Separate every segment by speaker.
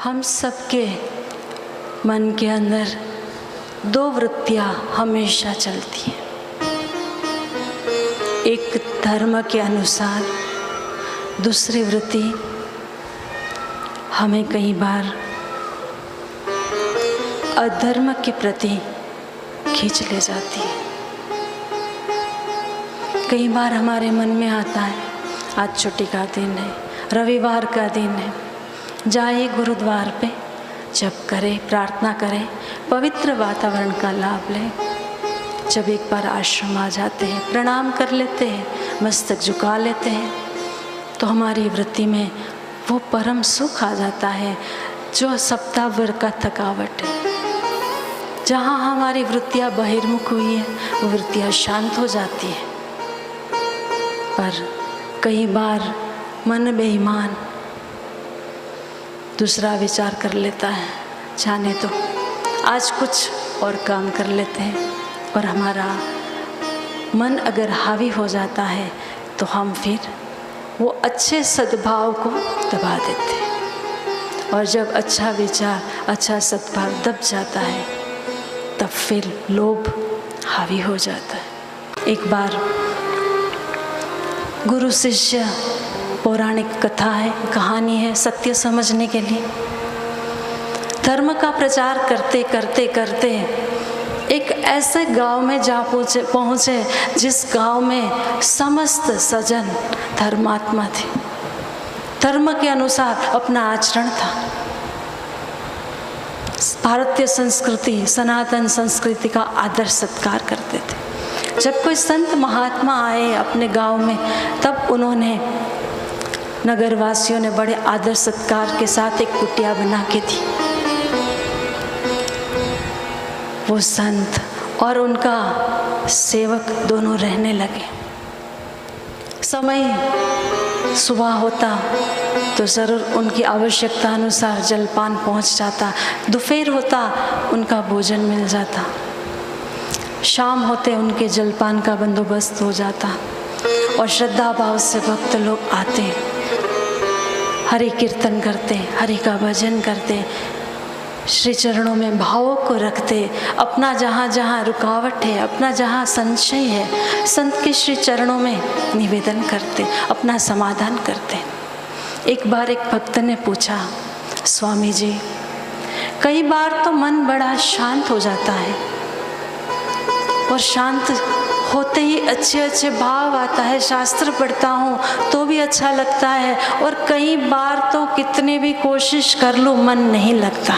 Speaker 1: हम सबके मन के अंदर दो वृत्तियाँ हमेशा चलती हैं। एक धर्म के अनुसार, दूसरी वृत्ति हमें कई बार अधर्म के प्रति खींच ले जाती है। कई बार हमारे मन में आता है, आज छुट्टी का दिन है, रविवार का दिन है, जाइए गुरुद्वार पे, जप करें, प्रार्थना करें, पवित्र वातावरण का लाभ लें। जब एक बार आश्रम आ जाते हैं, प्रणाम कर लेते हैं, मस्तक झुका लेते हैं, तो हमारी वृत्ति में वो परम सुख आ जाता है जो सप्ताह भर का थकावट है। जहाँ हमारी वृत्तियाँ बहिर्मुख हुई है, वो वृत्तियाँ शांत हो जाती है। पर कई बार मन बेईमान दूसरा विचार कर लेता है, जाने तो आज कुछ और काम कर लेते हैं, पर हमारा मन अगर हावी हो जाता है तो हम फिर वो अच्छे सद्भाव को दबा देते हैं। और जब अच्छा विचार, अच्छा सद्भाव दब जाता है, तब फिर लोभ हावी हो जाता है। एक बार गुरु शिष्य पौराणिक कथा है, कहानी है, सत्य समझने के लिए धर्म का प्रचार करते करते करते एक ऐसे गांव में जा पहुँचे जिस गांव में समस्त सज्जन धर्मात्मा थे, धर्म के अनुसार अपना आचरण था। भारतीय संस्कृति, सनातन संस्कृति का आदर सत्कार करते थे। जब कोई संत महात्मा आए अपने गांव में, तब उन्होंने, नगरवासियों ने बड़े आदर सत्कार के साथ एक कुटिया बना के दी। वो संत और उनका सेवक दोनों रहने लगे। समय सुबह होता तो ज़रूर उनकी आवश्यकता अनुसार जलपान पहुंच जाता, दोपहर होता उनका भोजन मिल जाता, शाम होते उनके जलपान का बंदोबस्त हो जाता और श्रद्धा भाव से भक्त लोग आते, हरि कीर्तन करते, हरि का भजन करते, श्री चरणों में भावों को रखते, अपना जहाँ जहाँ रुकावट है, अपना जहाँ संशय है, संत के श्री चरणों में निवेदन करते, अपना समाधान करते। एक बार एक भक्त ने पूछा, स्वामी जी, कई बार तो मन बड़ा शांत हो जाता है और शांत होते ही अच्छे अच्छे भाव आता है, शास्त्र पढ़ता हूँ तो भी अच्छा लगता है, और कई बार तो कितने भी कोशिश कर लूँ मन नहीं लगता,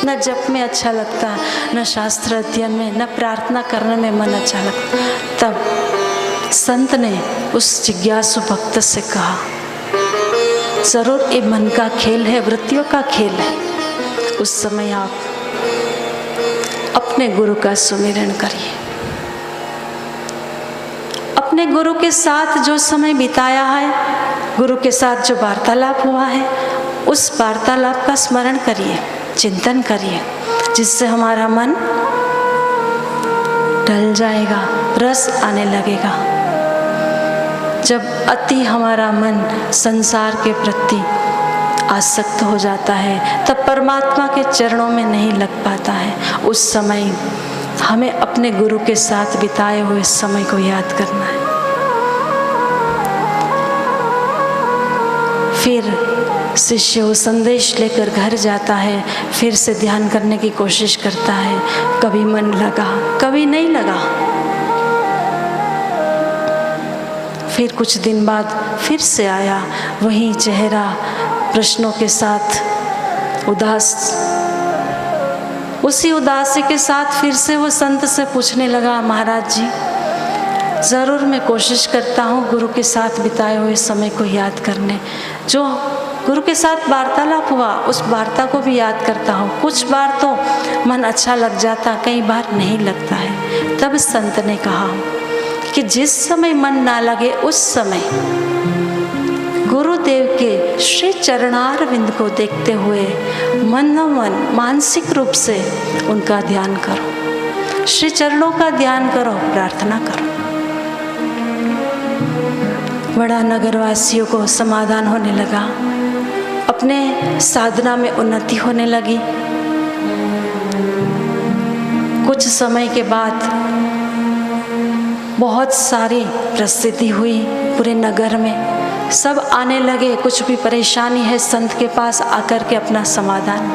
Speaker 1: न जप में अच्छा लगता, न शास्त्र अध्ययन में, न प्रार्थना करने में मन अच्छा लगता। तब संत ने उस जिज्ञासु भक्त से कहा, जरूर ये मन का खेल है, वृत्तियों का खेल है। उस समय आप अपने गुरु का सुमिरन करिए, अपने गुरु के साथ जो समय बिताया है, गुरु के साथ जो वार्तालाप हुआ है, उस वार्तालाप का स्मरण करिए, चिंतन करिए, जिससे हमारा मन ढल जाएगा, रस आने लगेगा। जब अति हमारा मन संसार के प्रति आसक्त हो जाता है, तब परमात्मा के चरणों में नहीं लग पाता है। उस समय हमें अपने गुरु के साथ बिताए हुए समय को याद करना है। फिर शिष्य वो संदेश लेकर घर जाता है, फिर से ध्यान करने की कोशिश करता है, कभी मन लगा, कभी नहीं लगा। फिर कुछ दिन बाद फिर से आया, वही चेहरा प्रश्नों के साथ उदास, उसी उदासी के साथ फिर से वो संत से पूछने लगा, महाराज जी, ज़रूर मैं कोशिश करता हूँ गुरु के साथ बिताए हुए समय को याद करने, जो गुरु के साथ वार्तालाप हुआ उस वार्ता को भी याद करता हूँ। कुछ बार तो मन अच्छा लग जाता, कई बार नहीं लगता है। तब संत ने कहा कि जिस समय मन ना लगे उस समय गुरुदेव के श्री चरणारविंद को देखते हुए मनोमन मानसिक रूप से उनका ध्यान करो, श्री चरणों का ध्यान करो, प्रार्थना करो। बड़ा नगरवासियों को समाधान होने लगा। अपने साधना में उन्नति होने लगी। कुछ समय के बाद बहुत सारी प्रसिद्धि हुई पूरे नगर में, सब आने लगे, कुछ भी परेशानी है संत के पास आकर के अपना समाधान,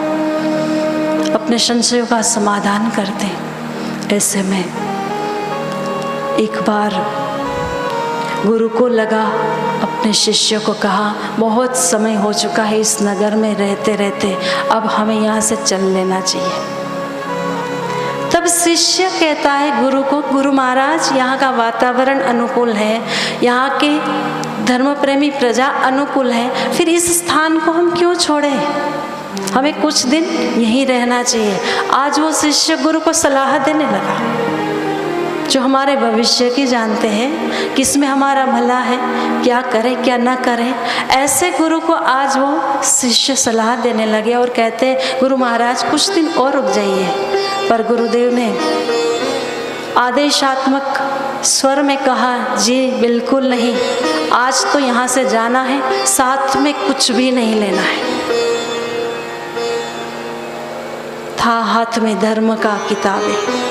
Speaker 1: अपने संशयों का समाधान करते। ऐसे में एक बार गुरु को लगा, अपने शिष्यों को कहा, बहुत समय हो चुका है इस नगर में रहते रहते, अब हमें यहाँ से चल लेना चाहिए। तब शिष्य कहता है गुरु को, गुरु महाराज यहाँ का वातावरण अनुकूल है, यहाँ के धर्म प्रेमी प्रजा अनुकूल है, फिर इस स्थान को हम क्यों छोड़ें, हमें कुछ दिन यहीं रहना चाहिए। आज वो शिष्य गुरु को सलाह देने लगा, जो हमारे भविष्य की जानते हैं, किसमें हमारा भला है, क्या करें क्या ना करें। ऐसे गुरु को आज वो शिष्य सलाह देने लगे और कहते, गुरु महाराज कुछ दिन और रुक जाइए। पर गुरुदेव ने आदेशात्मक स्वर में कहा, जी बिल्कुल नहीं, आज तो यहाँ से जाना है, साथ में कुछ भी नहीं लेना है। था हाथ में धर्म का किताबें,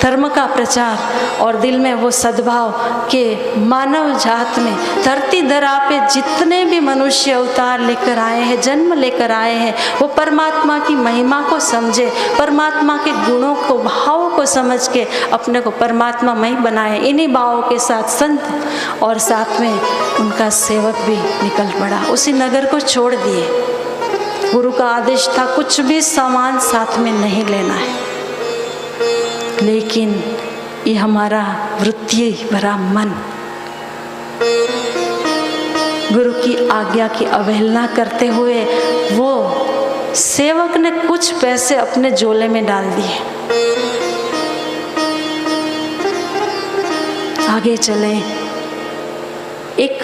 Speaker 1: धर्म का प्रचार, और दिल में वो सद्भाव के मानव जात में धरती धरा पे जितने भी मनुष्य अवतार लेकर आए हैं, जन्म लेकर आए हैं, वो परमात्मा की महिमा को समझे, परमात्मा के गुणों को, भावों को समझ के अपने को परमात्मा मय बनाए। इन्हीं भावों के साथ संत और साथ में उनका सेवक भी निकल पड़ा, उसी नगर को छोड़ दिए। गुरु का आदेश था कुछ भी सामान साथ में नहीं लेना है, लेकिन ये हमारा वृत्ति भरा मन गुरु की आज्ञा की अवहेलना करते हुए वो सेवक ने कुछ पैसे अपने झोले में डाल दिए। आगे चले, एक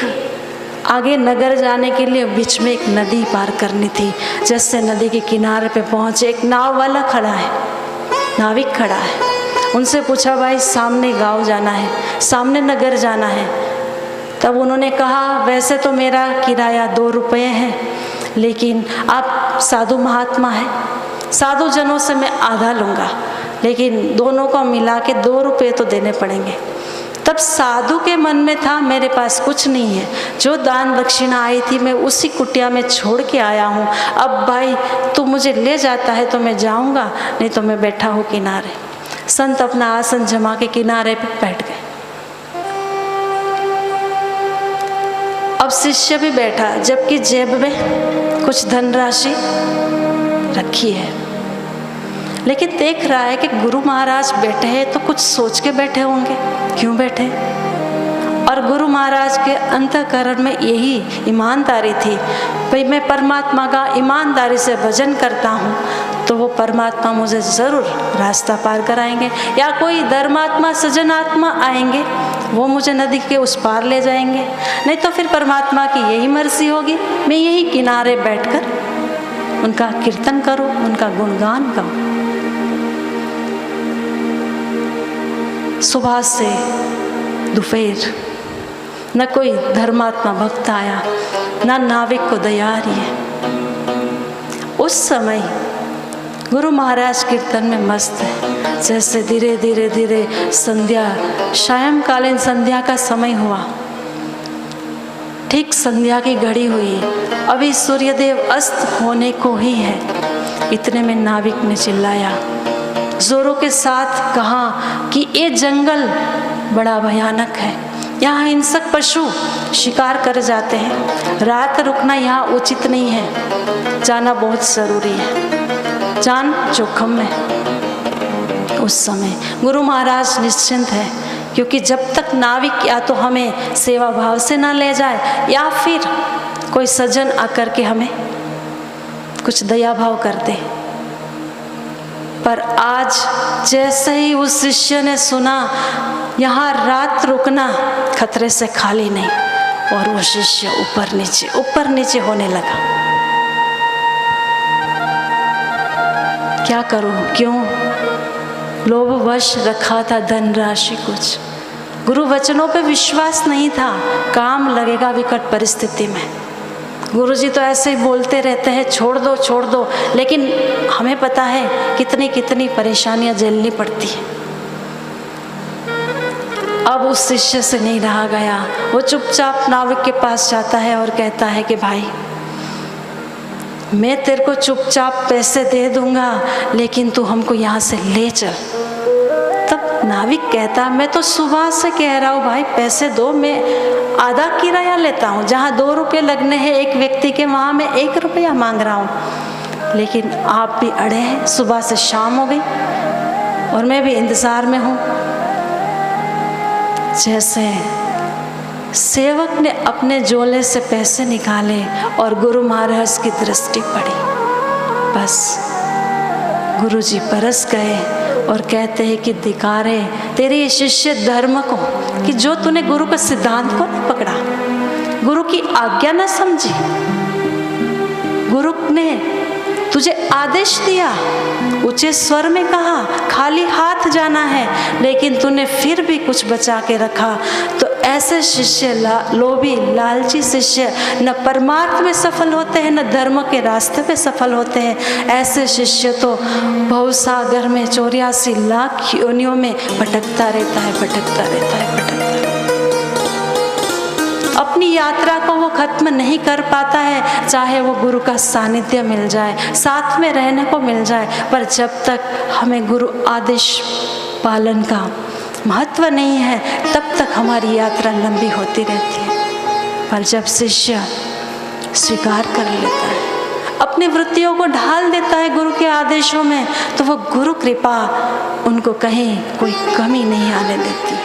Speaker 1: आगे नगर जाने के लिए बीच में एक नदी पार करनी थी। जैसे नदी के किनारे पे पहुंचे, एक नाव वाला खड़ा है, नाविक खड़ा है। उनसे पूछा, भाई सामने गांव जाना है, सामने नगर जाना है। तब उन्होंने कहा, वैसे तो मेरा किराया 2 रुपये है, लेकिन आप साधु महात्मा हैं, साधु जनों से मैं आधा लूँगा, लेकिन दोनों को मिला के 2 रुपये तो देने पड़ेंगे। तब साधु के मन में था, मेरे पास कुछ नहीं है, जो दान दक्षिणा आई थी मैं उसी कुटिया में छोड़ के आया हूँ। अब भाई तू मुझे ले जाता है तो मैं जाऊँगा, नहीं तो मैं बैठा हूँ किनारे। संत अपना आसन जमा के किनारे पे बैठ गए। अब शिष्य भी बैठा, जबकि जेब में कुछ धनराशि रखी है, लेकिन देख रहा है कि गुरु महाराज बैठे हैं तो कुछ सोच के बैठे होंगे, क्यों बैठे। और गुरु महाराज के अंतःकरण में यही ईमानदारी थी, भाई मैं परमात्मा का ईमानदारी से भजन करता हूँ तो वो परमात्मा मुझे ज़रूर रास्ता पार कराएंगे, या कोई धर्मात्मा सज्जनात्मा आएंगे, वो मुझे नदी के उस पार ले जाएंगे, नहीं तो फिर परमात्मा की यही मर्जी होगी, मैं यही किनारे बैठकर उनका कीर्तन करूँ, उनका गुणगान गाऊँ। सुबह से दोपहर न कोई धर्मात्मा भक्त आया, न नाविक को दया आ रही है। उस समय गुरु महाराज कीर्तन में मस्त है। जैसे धीरे धीरे धीरे संध्या, सायंकालीन संध्या का समय हुआ, ठीक संध्या की घड़ी हुई, अभी सूर्यदेव अस्त होने को ही है। इतने में नाविक ने चिल्लाया, जोरों के साथ कहा कि ये जंगल बड़ा भयानक है, यहाँ हिंसक पशु शिकार कर जाते हैं, रात रुकना यहाँ उचित नहीं है, जाना बहुत ज़रूरी है, जान जोखम में। उस समय गुरु महाराज निश्चिंत है, क्योंकि जब तक नाविक या तो हमें सेवा भाव से ना ले जाए, या फिर कोई सज्जन आकर के हमें कुछ दया भाव कर दे। पर आज जैसे ही उस शिष्य ने सुना यहाँ रात रुकना खतरे से खाली नहीं, और वो शिष्य ऊपर नीचे होने लगा। क्या करूं, क्यों? लोभवश रखा था धनराशि कुछ, गुरु वचनों पे विश्वास नहीं था, काम लगेगा विकट परिस्थिति में। गुरुजी तो ऐसे ही बोलते रहते हैं छोड़ दो छोड़ दो, लेकिन हमें पता है कितनी कितनी परेशानियां झेलनी पड़ती हैं। अब उस शिष्य से नहीं रहा गया, वो चुपचाप नाविक के पास जाता है और कहता है कि भाई मैं तेरे को चुपचाप पैसे दे दूंगा, लेकिन तू हमको यहाँ से ले चल। तब नाविक कहता मैं तो सुबह से कह रहा हूँ भाई पैसे दो, मैं आधा किराया लेता हूँ, जहाँ 2 रुपये लगने हैं एक व्यक्ति के वहाँ मैं 1 रुपया मांग रहा हूँ, लेकिन आप भी अड़े हैं। सुबह से शाम हो गई और मैं भी इंतज़ार में हूँ। जैसे सेवक ने अपने झोले से पैसे निकाले और गुरु महाराज की दृष्टि पड़ी, बस गुरुजी बरस गए और कहते हैं कि धिक्कारे तेरे ये शिष्य धर्म को, कि जो तूने गुरु का सिद्धांत को न पकड़ा, गुरु की आज्ञा न समझी। गुरु ने तुझे आदेश दिया, ऊंचे स्वर में कहा खाली हाथ जाना है, लेकिन तूने फिर भी कुछ बचा के रखा। तो ऐसे शिष्य लोभी लालची शिष्य न परमार्थ में सफल होते हैं, न धर्म के रास्ते पे सफल होते हैं। ऐसे शिष्य तो भवसागर में 84 लाख योनियों में भटकता रहता है, भटकता रहता है, भटकता रहता है। अपनी यात्रा को वो खत्म नहीं कर पाता है, चाहे वो गुरु का सानिध्य मिल जाए, साथ में रहने को मिल जाए, पर जब तक हमें गुरु आदेश पालन का महत्व नहीं है तब तक हमारी यात्रा लंबी होती रहती है। पर जब शिष्य स्वीकार कर लेता है, अपनी वृत्तियों को ढाल देता है गुरु के आदेशों में, तो वो गुरु कृपा उनको कहीं कोई कमी नहीं आने देती।